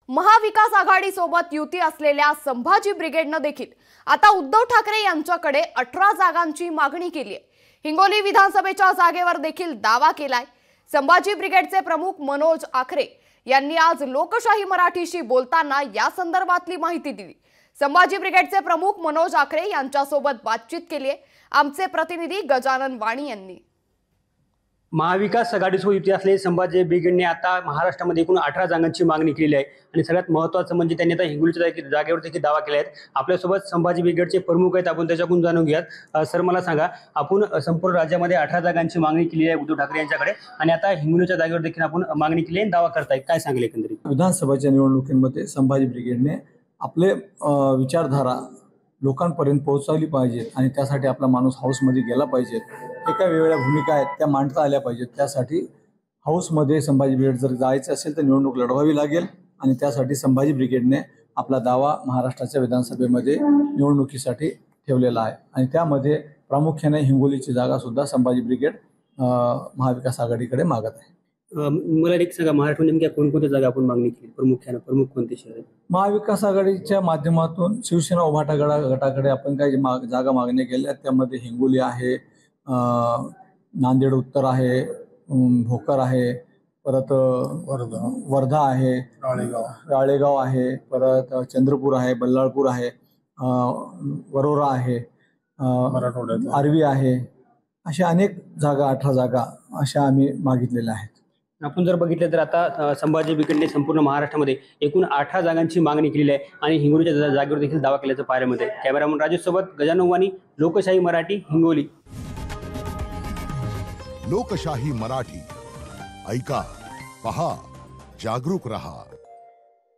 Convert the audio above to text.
महाविकास आघाडी सोबत युती असलेल्या संभाजी ब्रिगेडनं देखील आता उद्धव ठाकरे यांच्याकडे 18 जागांची मागणी केली आहे। हिंगोली विधानसभेच्या जागेवर देखील दावा केलाय। संभाजी ब्रिगेडचे प्रमुख मनोज आखरे यांनी आज लोकशाही मराठीशी बोलताना या संदर्भातली माहिती दिली। संभाजी ब्रिगेडचे प्रमुख मनोज आखरे यांच्यासोबत बातचीत केली आहे आमचे प्रतिनिधी गजानन वाणी यांनी। महाविकास आघाडीसोबत युती असलेल्या संभाजी ब्रिगेडने आता महाराष्ट्रामध्ये एकूण 18 जागांची मागणी केलेली आहे आणि सगळ्यात महत्त्वाचं म्हणजे त्यांनी आता हिंगोलीच्या जागेवर देखील दावा केला आहे। आपल्यासोबत संभाजी ब्रिगेडचे प्रमुख आहेत, आपण त्याच्याकडून जाणून घेऊयात। सर, मला सांगा, आपण संपूर्ण राज्यामध्ये 18 जागांची मागणी केली आहे उद्धव ठाकरे यांच्याकडे आणि आता हिंगोलीच्या जागेवर देखील आपण मागणी केली आहे, दावा करताय, काय सांगेल एकंदरीत? विधानसभेच्या निवडणुकीमध्ये संभाजी ब्रिगेडने आपले विचारधारा लोकांपर्यंत पोहोचवली पाहिजे आणि त्यासाठी आपला माणूस हाऊसमध्ये गेला पाहिजे। एका वेगळ्या भूमिका आहेत त्या मांडता आल्या पाहिजेत। त्यासाठी हाऊसमध्ये संभाजी ब्रिगेड जर जायचं असेल तर निवडणूक लढवावी लागेल आणि त्यासाठी संभाजी ब्रिगेडने आपला दावा महाराष्ट्राच्या विधानसभेमध्ये निवडणुकीसाठी ठेवलेला आहे आणि त्यामध्ये प्रामुख्याने हिंगोलीची जागासुद्धा संभाजी ब्रिगेड महाविकास आघाडीकडे मागत आहे। मला एक सांगा, महाराष्ट्रामध्ये नेमक्या कोणकोणत्या जागा आपण मागणी केली? प्रमुख कोणते शहर आहेत? महाविकास आघाडीच्या माध्यमातून शिवसेना उभाटा गटाकडे आपण काही जागा मागण्या केल्या। त्यामध्ये हिंगोली आहे, नांदेड उत्तर आहे, भोकर आहे, परत वर्धा आहे, राळेगाव आहे, परत चंद्रपूर आहे, बल्लाळपूर आहे, वरोरा आहे, आर्वी आहे, अशा अनेक जागा 18 जागा अशा आम्ही मागितलेल्या आहेत। आपण जर बघितलं तर आता संभाजी ब्रिगेडने संपूर्ण महाराष्ट्रामध्ये एकूण 18 जागांची मागणी केलेली आहे आणि हिंगोलीच्या जागेवर देखील दावा केल्याचं पाहायला मिळतंय। कॅमेरामन राजेश सोबत गजानन वाणी, लोकशाही मराठी, हिंगोली। लोकशाही मराठी, ऐका, पहा, जागरूक रहा।